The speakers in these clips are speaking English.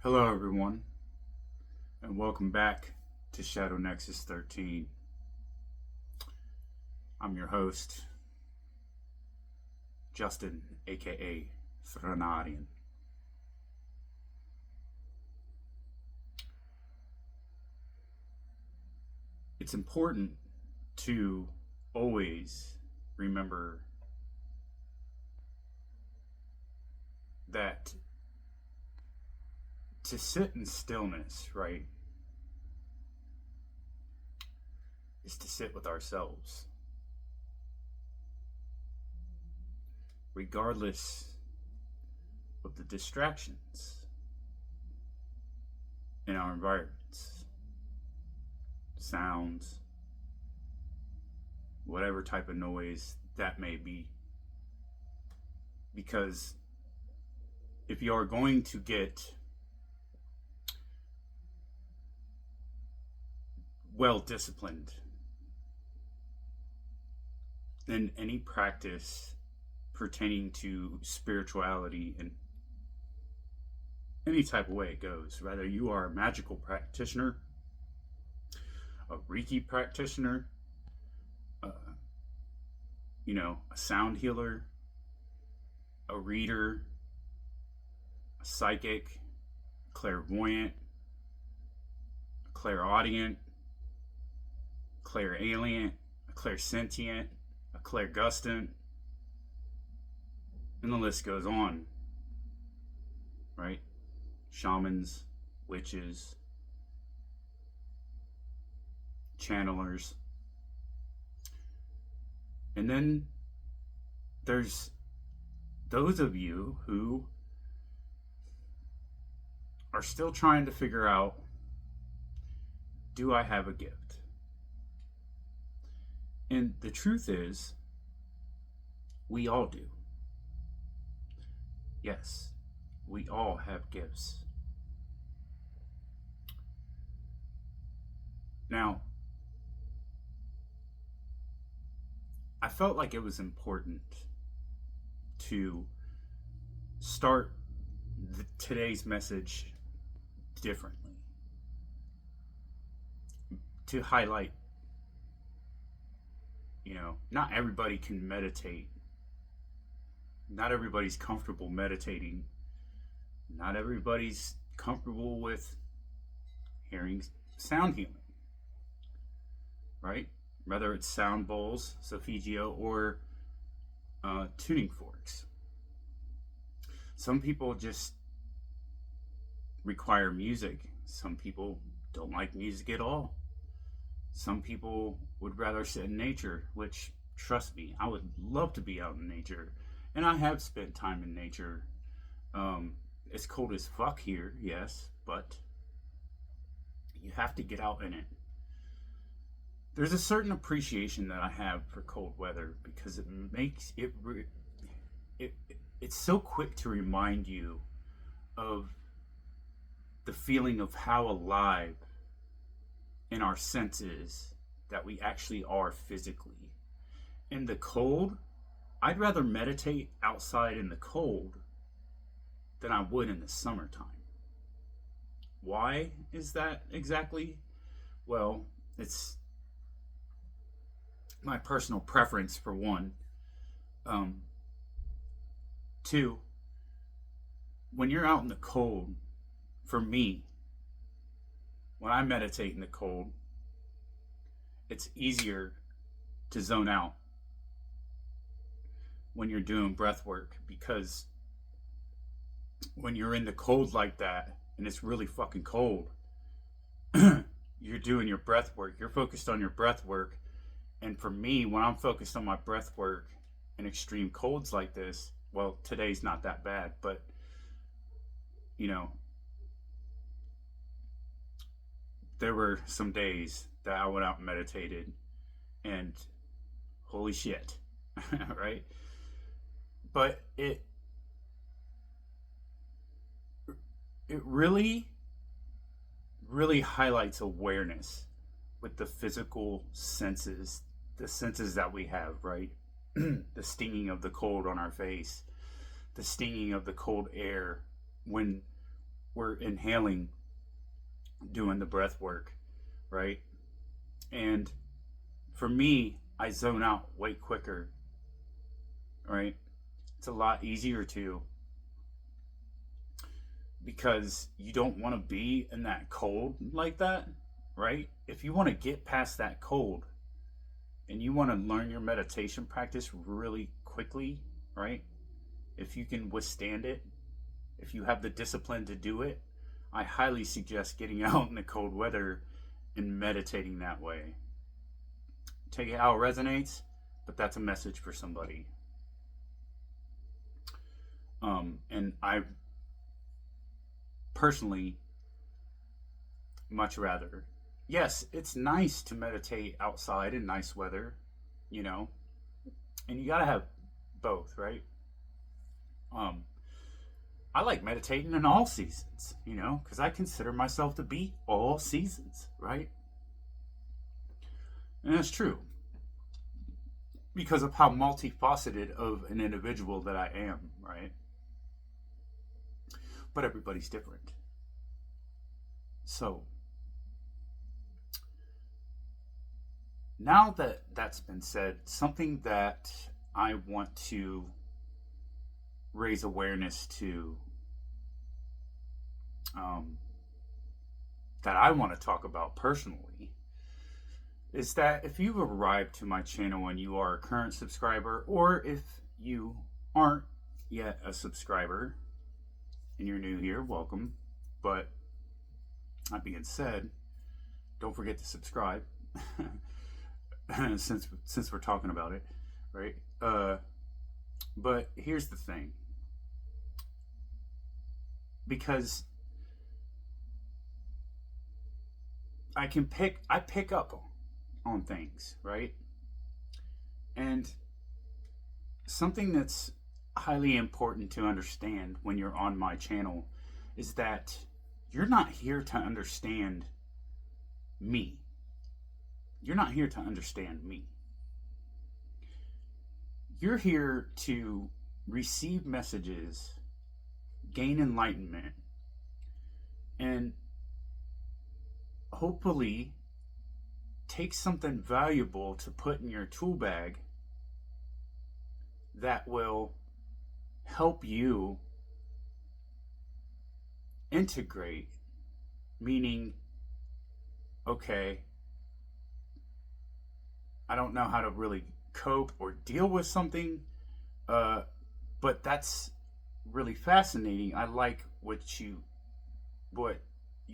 Hello, everyone, and welcome back to Shadow Nexus 13. I'm your host, Justin, aka Thranarian. It's important to always remember that to sit in stillness, right, is to sit with ourselves. Regardless of the distractions in our environments, sounds, whatever type of noise that may be. Because if you are going to get well disciplined in any practice pertaining to spirituality in any type of way it goes, whether you are a magical practitioner, a Reiki practitioner, a sound healer, a reader, a psychic, clairvoyant, a clairaudient, clairalient, a clairsentient, a clairgustant, and the list goes on, right? Shamans, witches, channelers. And then there's those of you who are still trying to figure out, do I have a gift? And the truth is, we all do. Yes, we all have gifts. Now, I felt like it was important to start today's message differently, to highlight, not everybody can meditate. Not everybody's comfortable meditating. Not everybody's comfortable with hearing sound healing, right? Whether it's sound bowls, solfeggio, or tuning forks. Some people just require music. Some people don't like music at all. Some people would rather sit in nature, which, trust me, I would love to be out in nature. And I have spent time in nature. It's cold as fuck here, yes, but you have to get out in it. There's a certain appreciation that I have for cold weather because it makes it's so quick to remind you of the feeling of how alive in our senses that we actually are physically. In the cold, I'd rather meditate outside in the cold than I would in the summertime. Why is that exactly? Well, it's my personal preference for one. Two, when you're out in the cold, for me, when I meditate in the cold, it's easier to zone out when you're doing breath work, because when you're in the cold like that and it's really fucking cold, you're doing your breath work, you're focused on your breath work. And for me, when I'm focused on my breath work in extreme colds like this, well, today's not that bad, but there were some days that I went out and meditated, and holy shit, right? But it really highlights awareness with the physical senses, the senses that we have, right? The stinging of the cold on our face, the stinging of the cold air when we're inhaling, doing the breath work, right? And for me, I zone out way quicker, right? It's a lot easier to, because you don't want to be in that cold like that, right? If you want to get past that cold and you want to learn your meditation practice really quickly, right? If you can withstand it, if you have the discipline to do it, I highly suggest getting out in the cold weather and meditating that way. Take it how it resonates, but that's a message for somebody. And I personally much rather, yes, it's nice to meditate outside in nice weather, you know, and you gotta have both, right? I like meditating in all seasons, you know, because I consider myself to be all seasons, right? And that's true because of how multifaceted of an individual that I am, right? But everybody's different. So, now that that's been said, something that I want to raise awareness to, that I want to talk about personally, is that if you've arrived to my channel and you are a current subscriber, or if you aren't yet a subscriber and you're new here, welcome. But that being said, don't forget to subscribe since we're talking about it, right? But here's the thing, because I pick up on things, right? And something that's highly important to understand when you're on my channel is that you're not here to understand me. You're not here to understand me. You're here to receive messages, gain enlightenment, and hopefully take something valuable to put in your tool bag that will help you integrate, meaning, okay, I don't know how to really cope or deal with something, but that's really fascinating. I like what you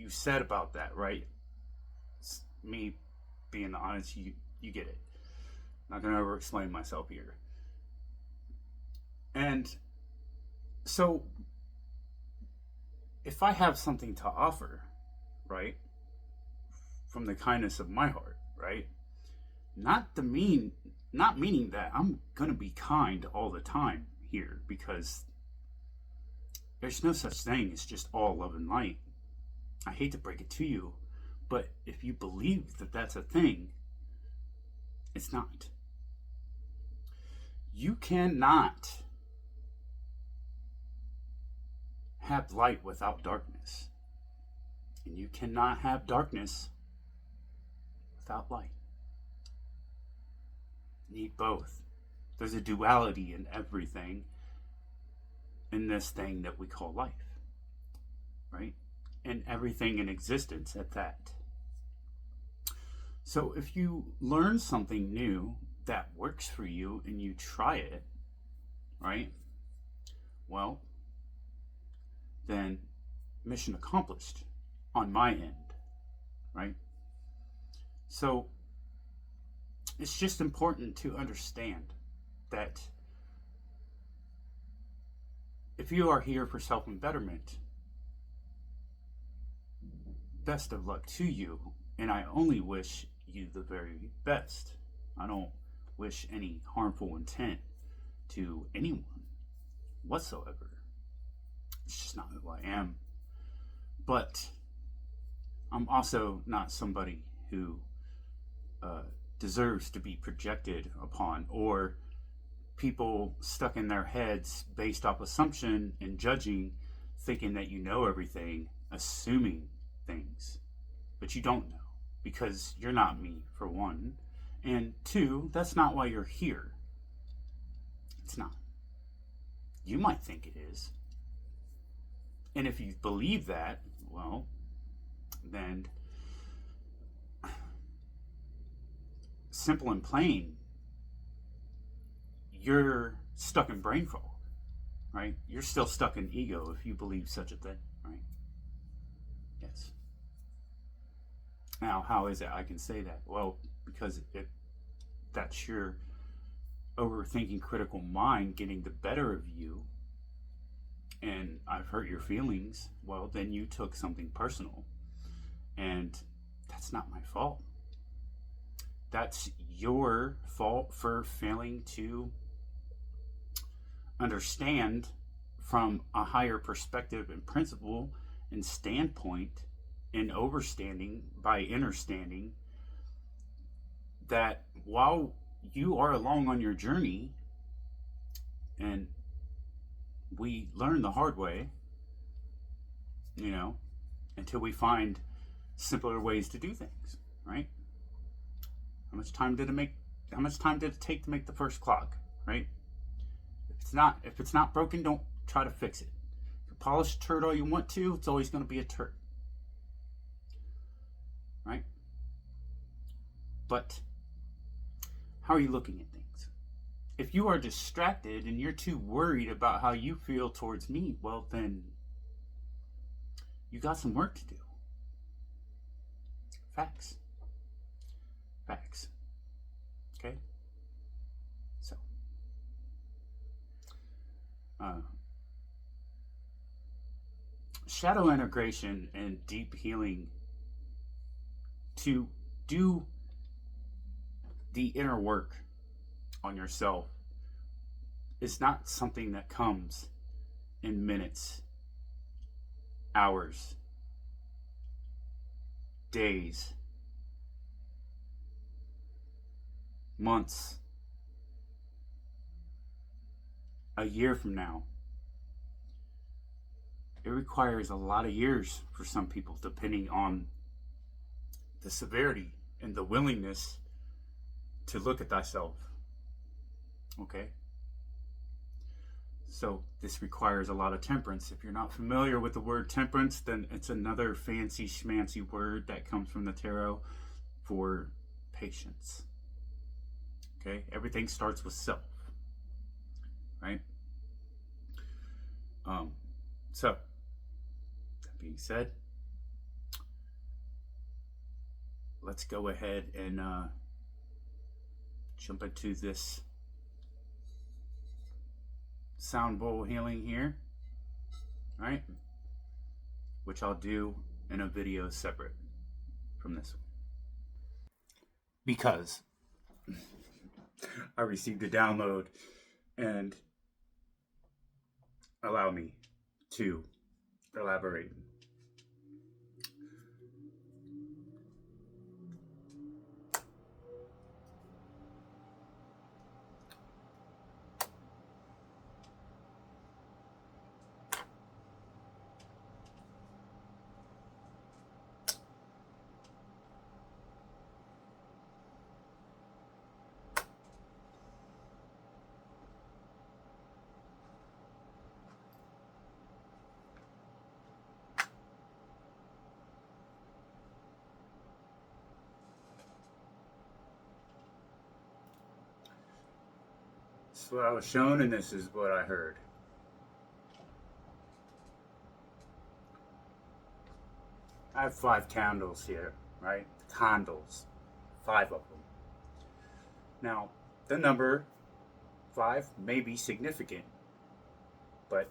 said about that, right? It's me being honest, you get it. I'm not gonna over explain myself here. And so if I have something to offer, right, from the kindness of my heart, right, not meaning that I'm gonna be kind all the time here, because there's no such thing as just all love and light. I hate to break it to you, but if you believe that that's a thing, it's not. You cannot have light without darkness, and you cannot have darkness without light. You need both. There's a duality in everything, in this thing that we call life, right? And everything in existence at that. So if you learn something new that works for you and you try it, right? Well, then mission accomplished on my end, right? So it's just important to understand that if you are here for self-betterment, best of luck to you, and I only wish you the very best. I don't wish any harmful intent to anyone whatsoever. It's just not who I am. But I'm also not somebody who deserves to be projected upon, or people stuck in their heads based off assumption and judging thinking that you know everything, assuming things, but you don't know because you're not me, for one. And two, that's not why you're here. It's not. You might think it is. And if you believe that, well, then simple and plain, you're stuck in brain fog, right? You're still stuck in ego if you believe such a thing, right? Yes. Now, how is it I can say that? Well, because that's your overthinking critical mind getting the better of you, and I've hurt your feelings, well, then you took something personal. And that's not my fault. That's your fault for failing to understand from a higher perspective and principle and standpoint, and overstanding by understanding that while you are along on your journey, and we learn the hard way, until we find simpler ways to do things, right? How much time did it take to make the first clock, right? If it's not broken, don't try to fix it. You polish a turd all you want to, it's always going to be a turd, right? But how are you looking at things? If you are distracted and you're too worried about how you feel towards me, well, then you got some work to do. Facts. Okay? So, shadow integration and deep healing to do the inner work on yourself is not something that comes in minutes, hours, days, months, a year from now. It requires a lot of years for some people, depending on the severity and the willingness to look at thyself. Okay? So this requires a lot of temperance. If you're not familiar with the word temperance, then it's another fancy schmancy word that comes from the tarot for patience. Okay? Everything starts with self. Right? So, that being said, let's go ahead and jump into this sound bowl healing here, right? Which I'll do in a video separate from this one, because I received a download and allow me to elaborate. This is what I was shown, and this is what I heard. I have 5 candles here, right? Candles. 5 of them. Now, the number 5 may be significant, but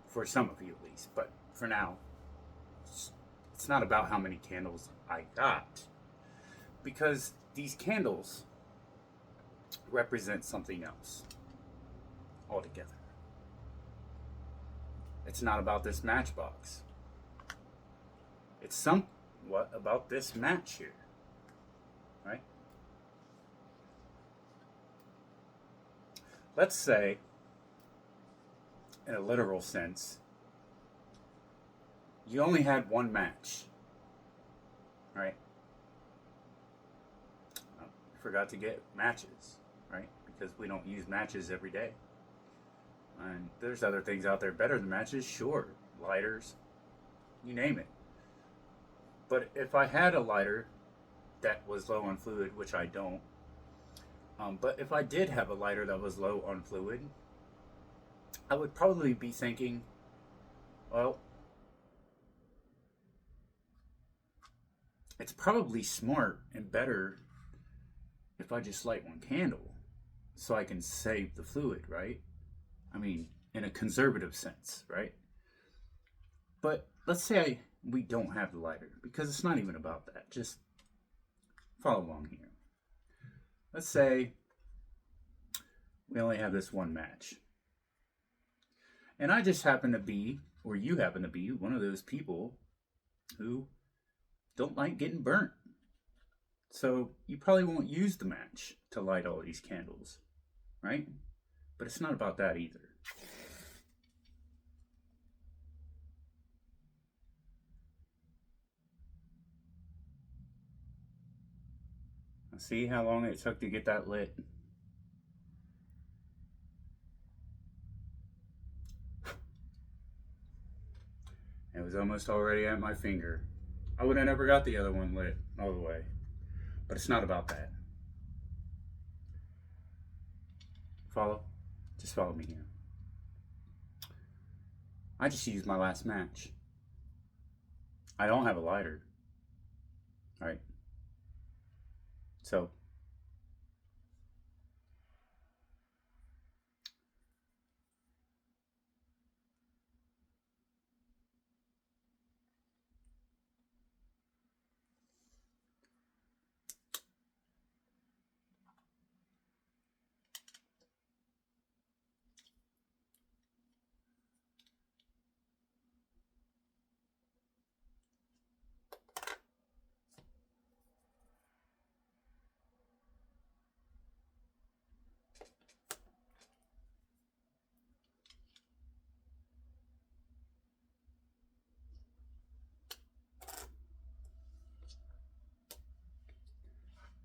for some of you at least. But for now, it's not about how many candles I got, because these candles represent something else altogether. It's not about this matchbox. It's somewhat about this match here, right? Let's say, in a literal sense, you only had one match, right? You forgot to get matches, right? Because we don't use matches every day. And there's other things out there better than matches, sure. Lighters, you name it. But if I had a lighter that was low on fluid, which I don't, but if I did have a lighter that was low on fluid, I would probably be thinking, well, it's probably smart and better if I just light one candle so I can save the fluid, right? I mean, in a conservative sense, right? But let's say we don't have the lighter, because it's not even about that. Just follow along here. Let's say we only have this one match. And I just happen to be, or you happen to be, one of those people who don't like getting burnt. So you probably won't use the match to light all these candles, right? But it's not about that either. See how long it took to get that lit? It was almost already at my finger. I would have never got the other one lit all the way. But it's not about that. Follow? Just follow me here. I just used my last match. I don't have a lighter. Alright. So,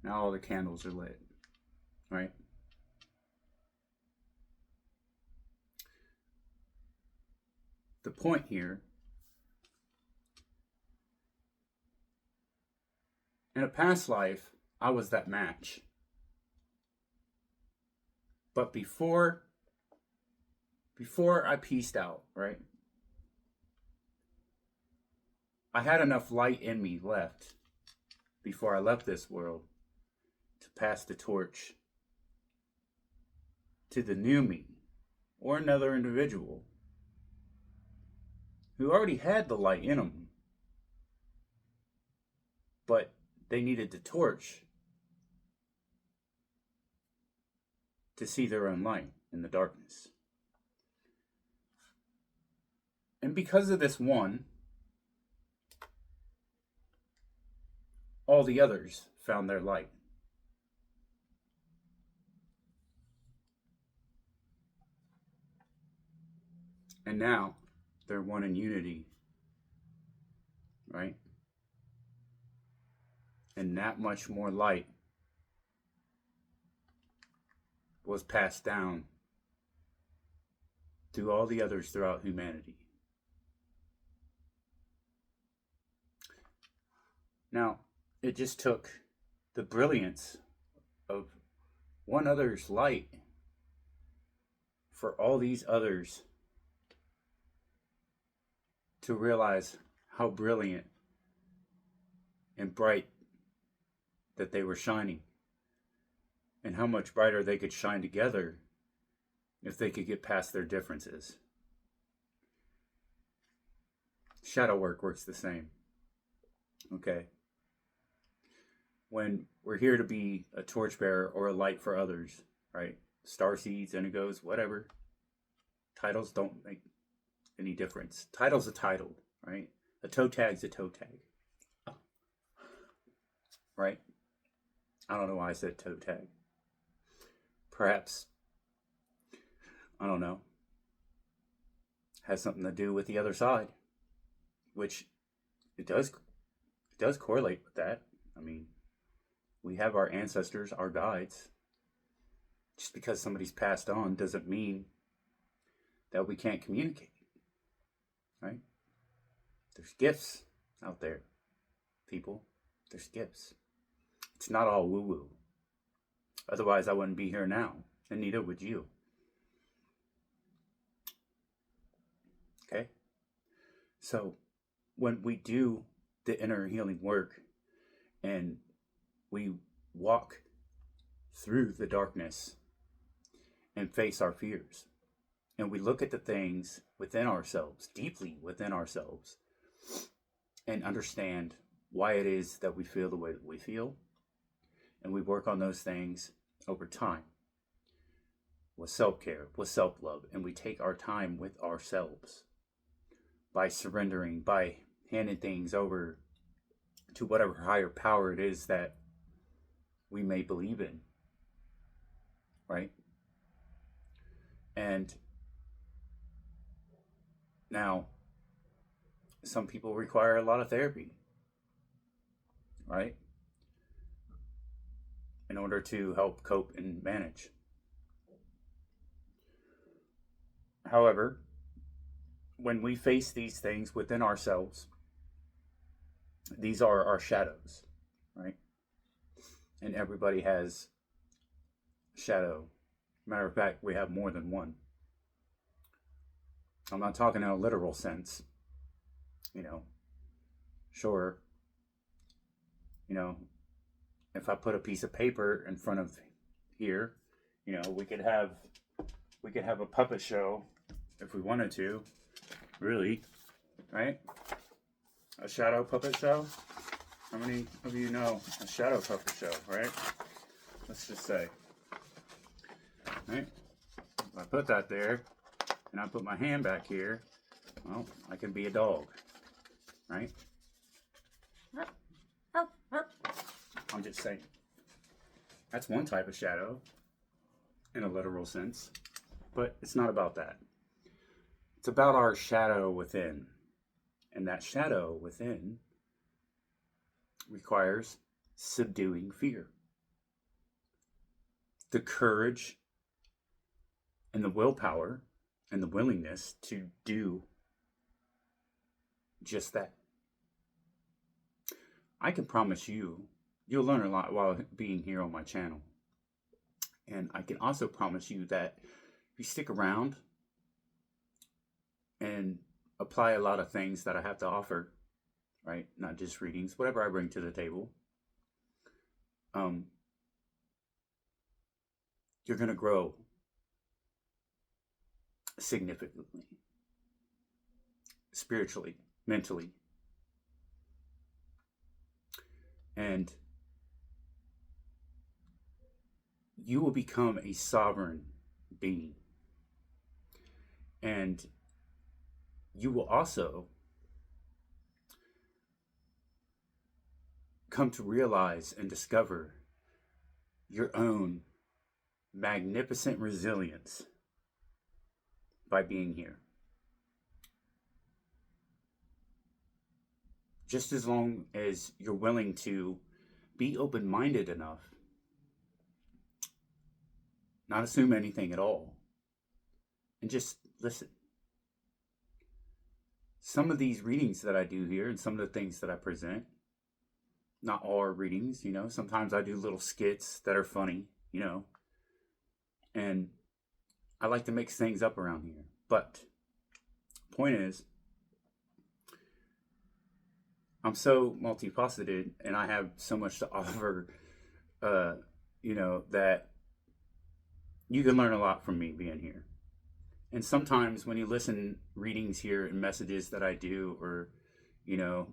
now all the candles are lit, right? The point here, in a past life, I was that match. But before I pieced out, right? I had enough light in me left before I left this world to pass the torch to the new me or another individual who already had the light in them, but they needed the torch to see their own light in the darkness. And because of this one, all the others found their light. And now they're one in unity, right? And that much more light was passed down to all the others throughout humanity. Now, it just took the brilliance of one other's light for all these others to realize how brilliant and bright that they were shining, and how much brighter they could shine together if they could get past their differences. Shadow work works the same. Okay? When we're here to be a torchbearer or a light for others, right? Starseeds, indigos, whatever. Titles don't make any difference. Title's a title, right? A toe tag's a toe tag. Right? I don't know why I said toe tag. Perhaps, I don't know, has something to do with the other side. which it does correlate with that. I mean, we have our ancestors, our guides. Just because somebody's passed on doesn't mean that we can't communicate, right? There's gifts out there, people. There's gifts. It's not all woo-woo. Otherwise, I wouldn't be here now, and neither would you. Okay? So, when we do the inner healing work and we walk through the darkness and face our fears, and we look at the things within ourselves, deeply within ourselves, and understand why it is that we feel the way that we feel, and we work on those things over time with self-care, with self-love, and we take our time with ourselves by surrendering, by handing things over to whatever higher power it is that we may believe in, right? And now, some people require a lot of therapy, right? In order to help cope and manage. However, when we face these things within ourselves, these are our shadows, right? And everybody has shadow. Matter of fact, we have more than one. I'm not talking in a literal sense. Sure, if I put a piece of paper in front of here, we could have a puppet show if we wanted to, really, right? A shadow puppet show? How many of you know a shadow puppet show, right? Let's just say, right? If I put that there and I put my hand back here, well, I can be a dog, right? I'm just saying. That's one type of shadow in a literal sense, but it's not about that. It's about our shadow within. And that shadow within requires subduing fear. The courage and the willpower and the willingness to do just that. I can promise you'll learn a lot while being here on my channel. And I can also promise you that if you stick around and apply a lot of things that I have to offer, right? Not just readings, whatever I bring to the table, you're going to grow significantly, spiritually, mentally. And you will become a sovereign being. And you will also come to realize and discover your own magnificent resilience by being here. Just as long as you're willing to be open-minded enough, not assume anything at all, and just listen. Some of these readings that I do here and some of the things that I present, not all are readings, sometimes I do little skits that are funny, and I like to mix things up around here. But point is, I'm so multifaceted and I have so much to offer, that you can learn a lot from me being here. And sometimes when you listen readings here and messages that I do, or,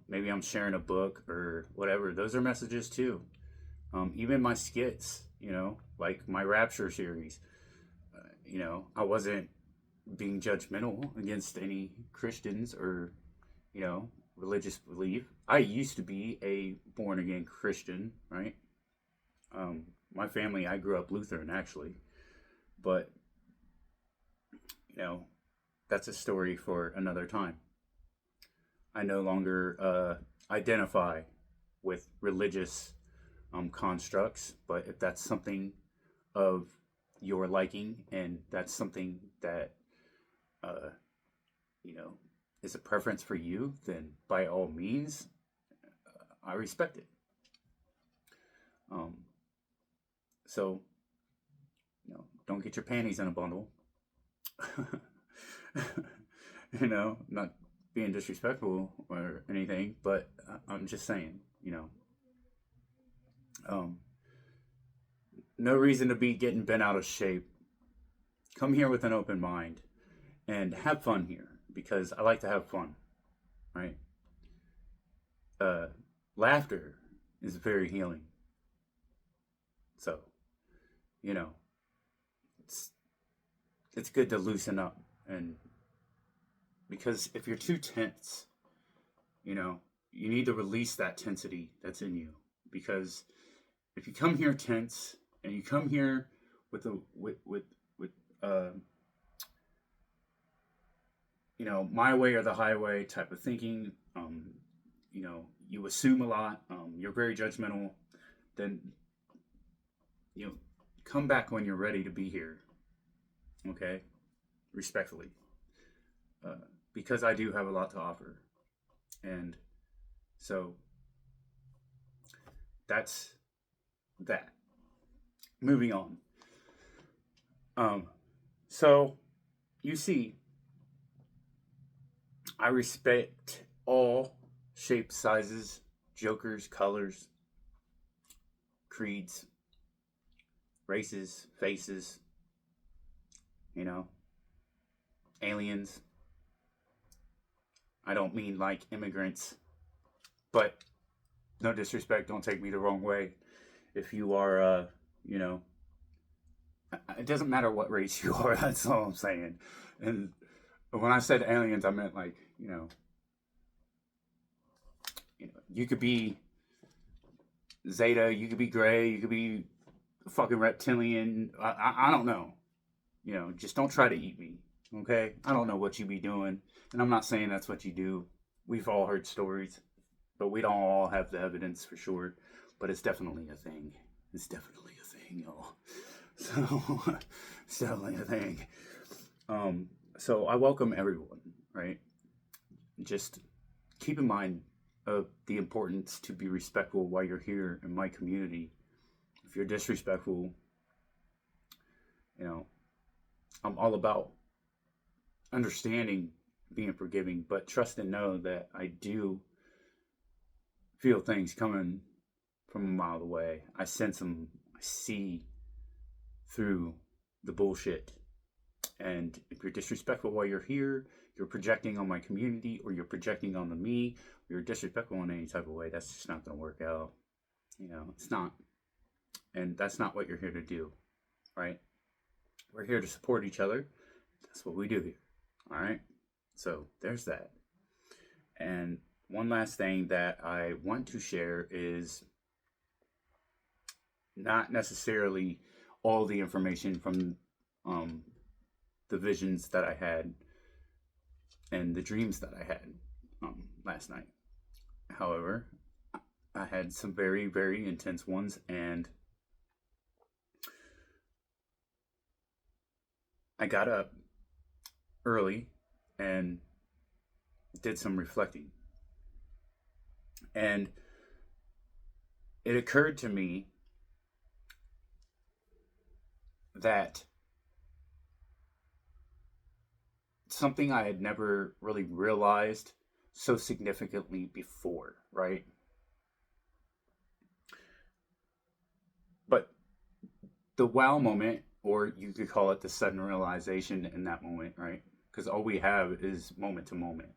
maybe I'm sharing a book or whatever, those are messages too. Even my skits, like my Rapture series, I wasn't being judgmental against any Christians or, religious belief. I used to be a born again Christian, right? My family, I grew up Lutheran actually, but that's a story for another time. I no longer identify with religious constructs, but if that's something of your liking and that's something that uh, you know is a preference for you, then by all means, I respect it. Um, so don't get your panties in a bundle. Not being disrespectful or anything, but I'm just saying, um, no reason to be getting bent out of shape. Come here with an open mind and have fun here because I like to have fun, right? Uh, Laughter is very healing. So, you know, it's it's good to loosen up, and because if you're too tense, you know, you need to release that tensity that's in you. Because if you come here tense and you come here with a with uh, my way or the highway type of thinking, you assume a lot, you're very judgmental, then you know, come back when you're ready to be here. Okay, respectfully, uh, because I do have a lot to offer, and so that's that. Moving on. So you see, I respect all shapes, sizes, jokers, colors, creeds, races, faces, you know, aliens. I don't mean like immigrants, but no disrespect, don't take me the wrong way. If you are, it doesn't matter what race you are, that's all I'm saying. And when I said aliens, I meant like, you could be Zeta, you could be Gray, you could be fucking reptilian. I don't know. Just don't try to eat me. Okay? I don't know what you be doing. And I'm not saying that's what you do. We've all heard stories, but we don't all have the evidence for sure. But it's definitely a thing. It's definitely a thing, y'all. So, it's definitely a thing. So I welcome everyone, right? Just keep in mind the importance to be respectful while you're here in my community. If you're disrespectful, I'm all about understanding, being forgiving, but trust and know that I do feel things coming from a mile away. I sense them. I see through the bullshit. And if you're disrespectful while you're here, you're projecting on my community, or you're projecting on me, or you're disrespectful in any type of way, that's just not going to work out. It's not. And that's not what you're here to do, right? We're here to support each other. That's what we do here, all right? So there's that. And one last thing that I want to share is not necessarily all the information from the visions that I had and the dreams that I had last night. However, I had some very, very intense ones, and I got up early and did some reflecting. And it occurred to me that something I had never really realized so significantly before, right? But the wow moment, or you could call it the sudden realization in that moment, right? Because all we have is moment to moment.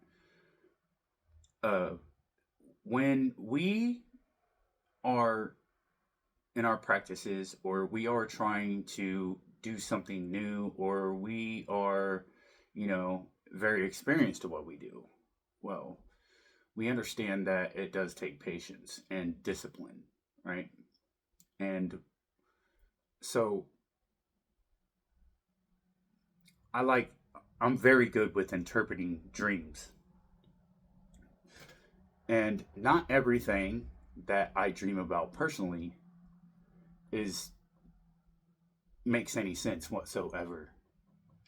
When we are in our practices, or we are trying to do something new, or we are, very experienced at what we do, well, we understand that it does take patience and discipline, right? And so I'm very good with interpreting dreams. And not everything that I dream about personally is makes any sense whatsoever,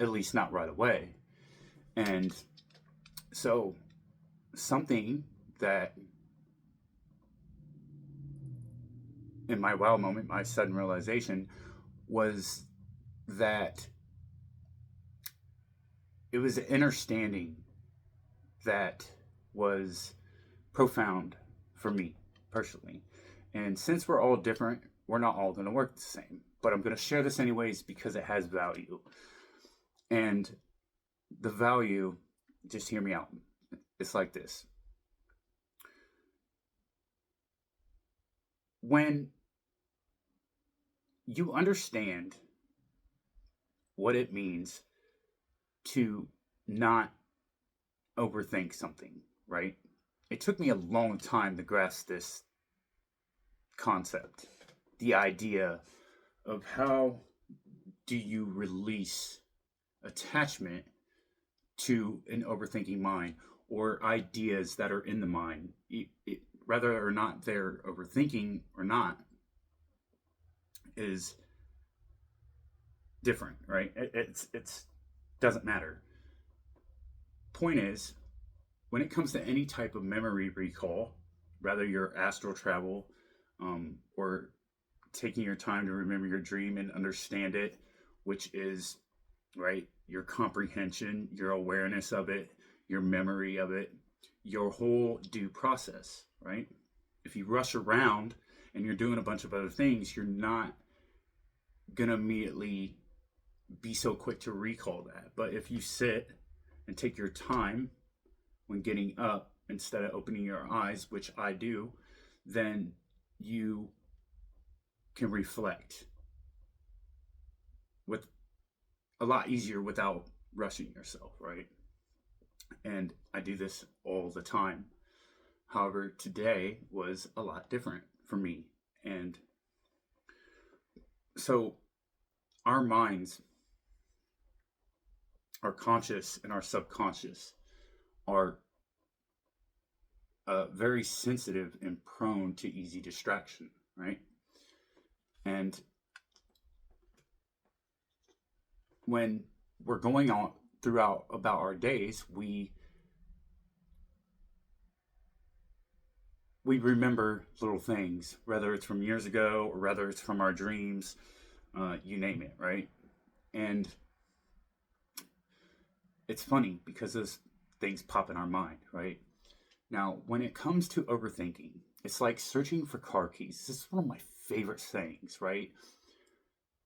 at least not right away. And so something that in my wow moment, my sudden realization was that it was an understanding that was profound for me personally. And since we're all different, we're not all going to work the same. But I'm going to share this anyways because it has value. And the value, just hear me out. It's like this. When you understand what it means to not overthink something, right? It took me a long time to grasp this concept, the idea of how do you release attachment to an overthinking mind or ideas that are in the mind, whether or not they're overthinking or not, is different, right? It's doesn't matter. Point is, when it comes to any type of memory recall, whether you're astral travel, or taking your time to remember your dream and understand it, which is, right, your comprehension, your awareness of it, your memory of it, your whole due process, right? If you rush around and you're doing a bunch of other things, you're not gonna immediately be so quick to recall that. But if you sit and take your time when getting up instead of opening your eyes, which I do, then you can reflect with a lot easier without rushing yourself, right? And I do this all the time. However, today was a lot different for me. And so our minds, our conscious and our subconscious, are very sensitive and prone to easy distraction, right? And when we're going on throughout about our days, we remember little things, whether it's from years ago or whether it's from our dreams, you name it, right? And it's funny because those things pop in our mind, right? Now, when it comes to overthinking, it's like searching for car keys. This is one of my favorite sayings, right?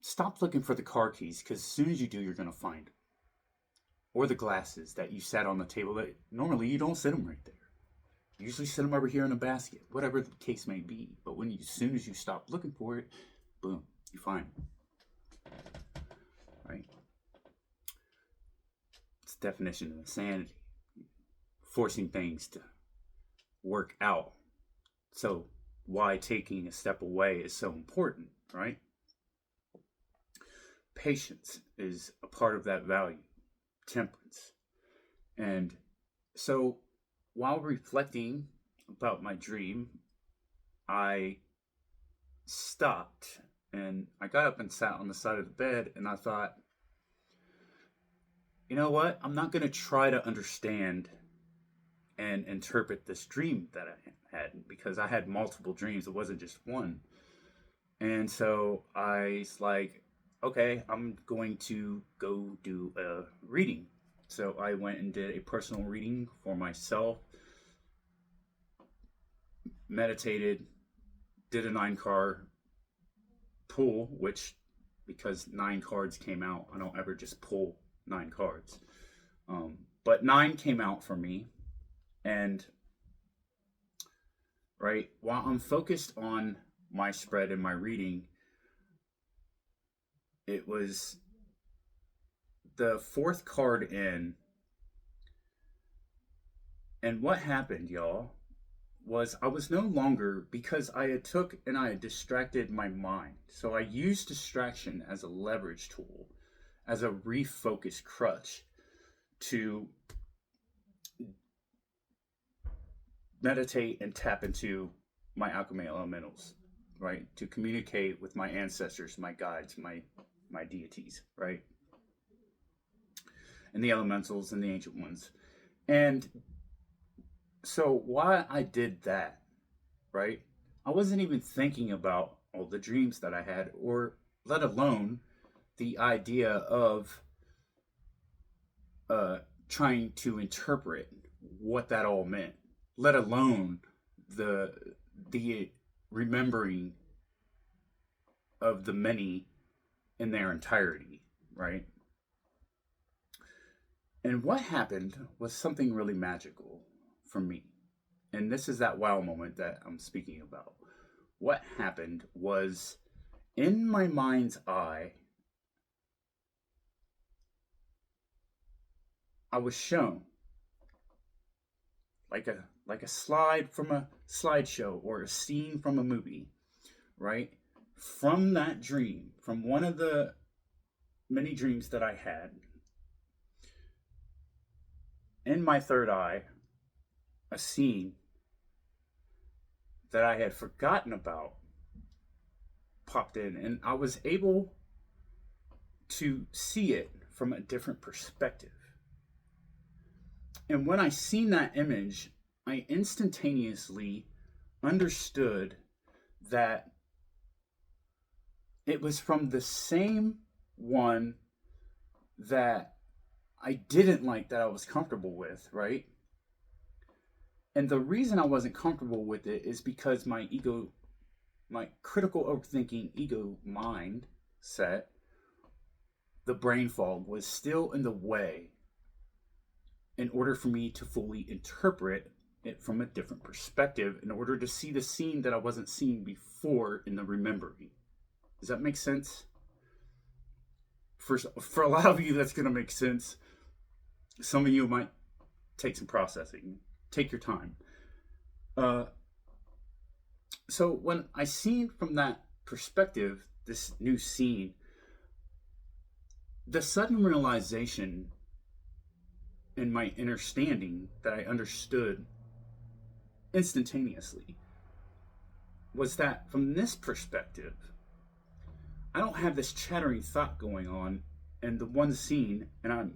Stop looking for the car keys, because as soon as you do, you're going to find them. Or the glasses that you sat on the table that normally you don't sit them right there. You usually sit them over here in a basket, whatever the case may be. But as soon as you stop looking for it, boom, you find them. Right? It's the definition of insanity. Forcing things to work out. So why taking a step away is so important, right? Patience is a part of that value. Temperance. And so while reflecting about my dream, I stopped and I got up and sat on the side of the bed, and I thought, you know what? I'm not going to try to understand and interpret this dream that I had, because I had multiple dreams. It wasn't just one. And so I was like, okay, I'm going to go do a reading. So I went and did a personal reading for myself, meditated, did a 9-card pull, which, because 9 cards came out, I don't ever just pull 9 cards. But 9 came out for me. And right, while I'm focused on my spread and my reading, it was the 4th card in. And what happened, y'all, was I was no longer, because I had distracted my mind. So I used distraction as a leverage tool, as a refocus crutch to meditate and tap into my alchemy elementals, right? To communicate with my ancestors, my guides, my deities, right? And the elementals and the ancient ones. And so while I did that, right, I wasn't even thinking about all the dreams that I had, or let alone the idea of trying to interpret what that all meant, let alone the remembering of the many in their entirety, right? And what happened was something really magical for me. And this is that wow moment that I'm speaking about. What happened was, in my mind's eye, I was shown like a slide from a slideshow or a scene from a movie, right? From that dream, from one of the many dreams that I had, in my third eye, a scene that I had forgotten about popped in, and I was able to see it from a different perspective. And when I seen that image, I instantaneously understood that it was from the same one that I didn't like, that I was comfortable with, right? And the reason I wasn't comfortable with it is because my ego, my critical overthinking ego mindset, the brain fog, was still in the way in order for me to fully interpret it from a different perspective, in order to see the scene that I wasn't seeing before in the remembering. Does that make sense? For a lot of you, that's going to make sense. Some of you might take some processing. Take your time. So when I seen from that perspective, this new scene, the sudden realization in my understanding that I understood instantaneously was that from this perspective, I don't have this chattering thought going on in the one scene, and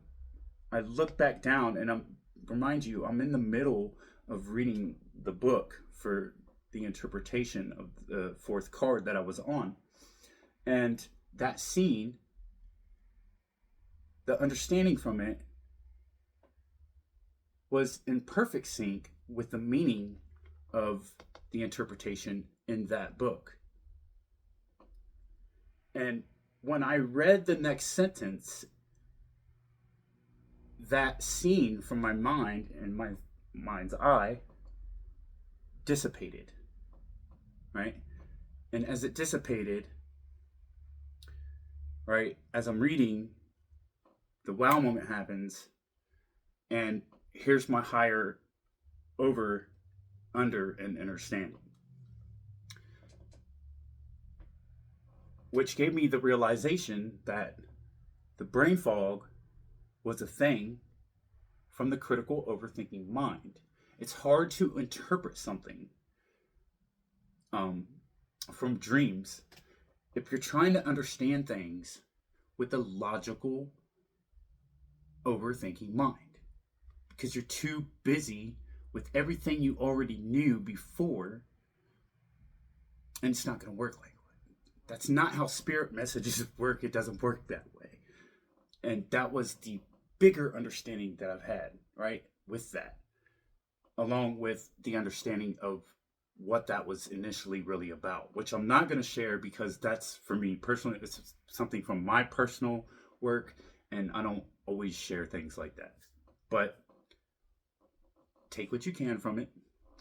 I look back down, and remind you, I'm in the middle of reading the book for the interpretation of the fourth card that I was on. And that scene, the understanding from it was in perfect sync with the meaning of the interpretation in that book. And when I read the next sentence, that scene from my mind and my mind's eye dissipated, right? And as it dissipated, right, as I'm reading, the wow moment happens, and here's my higher over, under, and understanding, which gave me the realization that the brain fog was a thing from the critical overthinking mind. It's hard to interpret something from dreams if you're trying to understand things with a logical overthinking mind, because you're too busy with everything you already knew before, and it's not going to work like that. That's not how spirit messages work. It doesn't work that way. And that was the bigger understanding that I've had, right, with that, along with the understanding of what that was initially really about, which I'm not going to share because that's, for me personally, it's something from my personal work, and I don't always share things like that. But take what you can from it,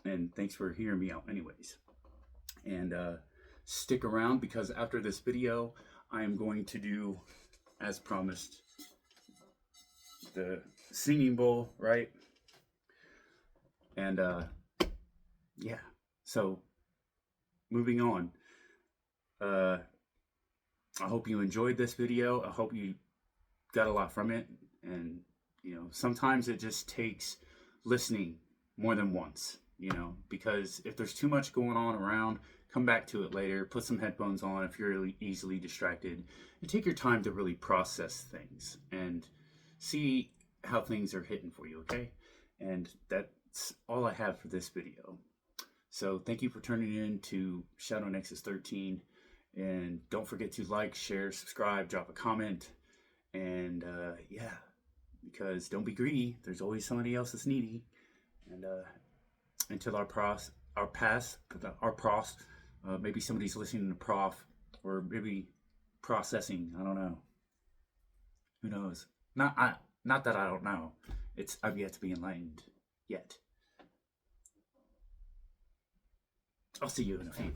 and thanks for hearing me out anyways. And stick around, because after this video, I am going to do, as promised, the singing bowl, right? And yeah, so moving on. I hope you enjoyed this video. I hope you got a lot from it. And, you know, sometimes it just takes listening more than once, because if there's too much going on around, come back to it later, put some headphones on if you're really easily distracted, and take your time to really process things and see how things are hitting for you, okay? And that's all I have for this video. So thank you for turning in to Shadow Nexus 13, and don't forget to like, share, subscribe, drop a comment, and yeah, because don't be greedy, there's always somebody else that's needy. And until our pros, maybe somebody's listening to prof, or maybe processing, I don't know, who knows. Not that I don't know, I've yet to be enlightened yet. I'll see you in a few.